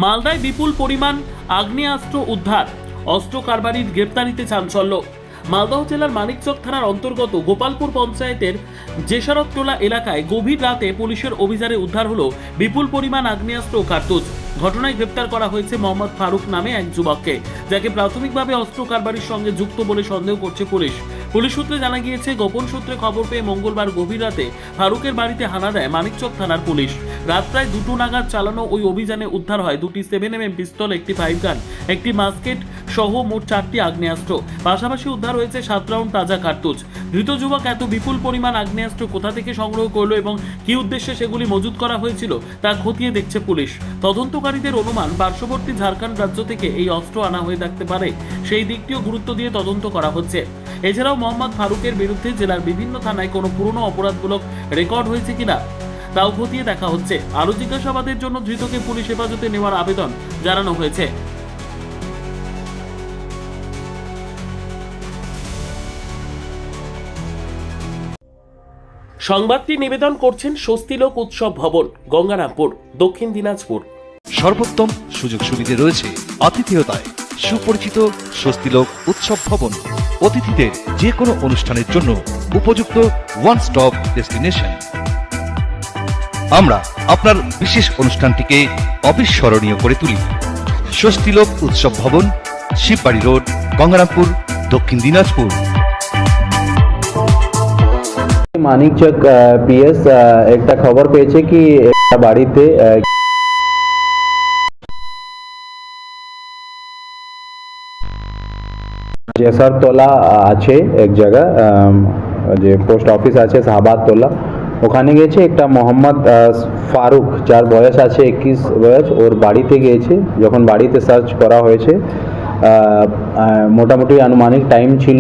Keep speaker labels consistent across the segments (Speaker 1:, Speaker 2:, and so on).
Speaker 1: মালদায় বিপুল পরিমাণ আগ্নেয়াস্ত্র উদ্ধার, অস্ত্র কারবারির গ্রেপ্তারিতে চাঞ্চল্য। মালদহ জেলার মানিকচক থানার অন্তর্গত গোপালপুর পঞ্চায়েতের জেসারতটোলা এলাকায় গভীর রাতে পুলিশের অভিযানে উদ্ধার হলো বিপুল পরিমাণ আগ্নেয়াস্ত্র ও কার্তুজ। ঘটনায় গ্রেপ্তার করা হয়েছে মোহাম্মদ ফারুক নামে এক যুবককে, যাকে প্রাথমিকভাবে অস্ত্র কারবারির সঙ্গে যুক্ত বলে সন্দেহ করছে পুলিশ। পুলিশ সূত্রে জানা গিয়েছে, গোপন সূত্রে খবর পেয়ে মঙ্গলবার গভীর রাতে ফারুকের বাড়িতে হানা দেয় মানিকচক থানার পুলিশ। রাত প্রায় 2টো নাগাদ চালানো ওই অভিযানে উদ্ধার হয় 2টি 7mm পিস্তল, একটি 5 গান, একটি মাস্কেট সহ মোট 4টি আগ্নেয়াস্ত্র। পাশাপাশি উদ্ধার হয়েছে 7 রাউন্ড তাজা কার্তুজ। ধৃত যুবক এত বিপুল পরিমাণ আগ্নেয়াস্ত্র কোথা থেকে সংগ্রহ করলো এবং কী উদ্দেশ্যে সেগুলি মজুত করা হয়েছিল তা খতিয়ে দেখছে পুলিশ। তদন্তকারীদের অনুমান, পার্শ্ববর্তী ঝাড়খণ্ড রাজ্য থেকে এই অস্ত্র আনা হয়ে থাকতে পারে, সেই দিকটিও গুরুত্ব দিয়ে তদন্ত করা হচ্ছে। এছাড়াও মোহাম্মদ ফারুকের বিরুদ্ধে জেলার বিভিন্ন থানায় কোনো পুরনো অপরাধমূলক রেকর্ড হয়েছে কিনা তাও খতিয়ে দেখা হচ্ছে। আরও জিজ্ঞাসাবাদের জন্য ধৃতকে পুলিশ হেফাজতে নেওয়ার আবেদন জানানো হয়েছে। সংবাদটি নিবেদন করছেন স্বস্তিলোক উৎসব ভবন, গঙ্গারামপুর, দক্ষিণ দিনাজপুর।
Speaker 2: সর্বোত্তম সুযোগ সুবিধে রয়েছে আতিথেয়তায়। সুপরিচিত স্বস্তিলোক উৎসব ভবন অতিথিদের যে কোনো অনুষ্ঠানের জন্য উপযুক্ত ওয়ান স্টপ ডেস্টিনেশন। আমরা আপনার বিশেষ অনুষ্ঠানটিকে অবিস্মরণীয় করে তুলি। স্বস্তিলোক উৎসব ভবন, শিববাড়ি রোড, গঙ্গারামপুর, দক্ষিণ দিনাজপুর।
Speaker 3: মানিকচক পিএস একটা খবর পেয়েছে কি একটা বাড়িতে জেসারতলা আছে এক জায়গা, যে পোস্ট অফিস আছে শাহবাদতলা, ওখানে গেছে একটা মোহাম্মদ ফারুক, যার বয়স আছে 21 বয়স। ওর বাড়িতে গিয়েছে। যখন বাড়িতে সার্চ করা হয়েছে, মোটামুটি আনুমানিক টাইম ছিল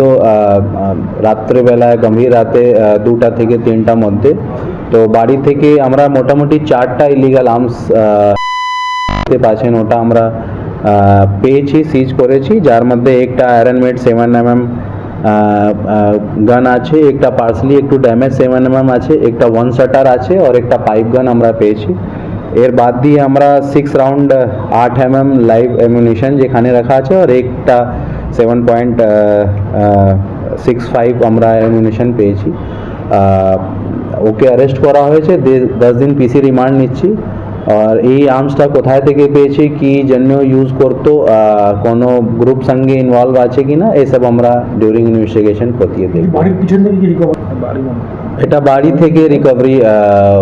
Speaker 3: রাত্রেবেলায়, গম্ভীর রাতে 2টা থেকে 3টার মধ্যে। তো বাড়ি থেকে আমরা মোটামুটি 4টা ইলিগাল আর্মস পাচ্ছেন, ওটা আমরা পেয়েছি, সিজ করেছি। যার মধ্যে একটা আয়রন মেড 7mm গান আছে, একটা পার্সলি একটু ড্যামেজ 7mm আছে, একটা 1 শাটার আছে, আর একটা পাইপ গান আমরা পেয়েছি। এর বাদ দিয়ে আমরা 6 রাউন্ড 8mm লাইভ অ্যামুনিশন যেখানে রাখা আছে, আর একটা 7.65 আমরা অ্যামুনিশন পেয়েছি। ওকে অ্যারেস্ট করা হয়েছে, 10 দিন পিসি রিমান্ড নিচ্ছি। আর এই আর্মসটা কোথায় থেকে পেয়েছি, কি জন্য ইউজ করতো, কোনো গ্রুপ সঙ্গে ইনভলভ আছে কিনা, এসব আমরা ডিউরিং ইনভেস্টিগেশন খতিয়ে দেখব। এটা বাড়ি থেকে রিকভারি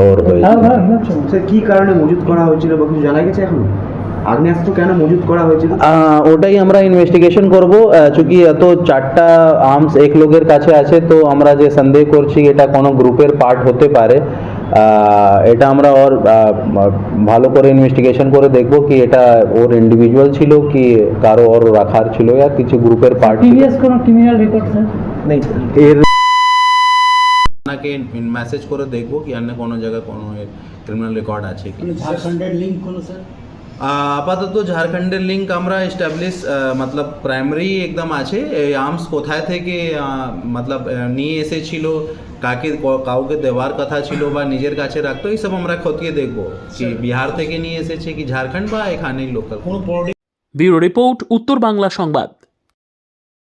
Speaker 3: ওর হয়েছে।
Speaker 4: কি কারণে মজুত করা হয়েছিল বা কিছু জানা গেছে এখন? আগ্নেয়াস্ত্র কেন মজুত করা হয়েছিল
Speaker 3: ওটাই আমরা ইনভেস্টিগেশন করব। চूंकि এত 4টা আর্মস এক লোকের কাছে আছে, তো আমরা যে সন্দেহ করছি এটা কোনো গ্রুপের পার্ট হতে পারে। এটা আমরা ওর ভালো করে ইনভেস্টিগেশন করে দেখব কি এটা ওর ইন্ডিভিজুয়াল ছিল কি কারো ওর রাখার ছিল, या কিছু গ্রুপের পার্ট।
Speaker 5: প্রিভিয়াস কোনো ক্রিমিনাল রেকর্ড স্যার
Speaker 3: নেই, এর নাকে মেসেজ করে দেখব কি অন্য কোনো জায়গায় কোনো ক্রিমিনাল রেকর্ড আছে কি।
Speaker 5: ঝাড়খণ্ডের লিঙ্ক কোনো স্যার?
Speaker 3: আপাতত ঝাড়খণ্ডের লিঙ্ক আমরা এস্টাবলিশ মতলব প্রাইমারি একদম আছে। এই আর্মস কোথায় থেকে মতলব নিয়ে এসেছিল, কাউকে দেওয়ার কথা ছিল বা নিজের কাছে রাখতো, এইসব আমরা খতিয়ে দেখব কি বিহার থেকে নিয়ে এসেছে কি ঝাড়খণ্ড বা এখানেই লোকাল।
Speaker 1: ব্যুরো রিপোর্ট, উত্তর বাংলা সংবাদ।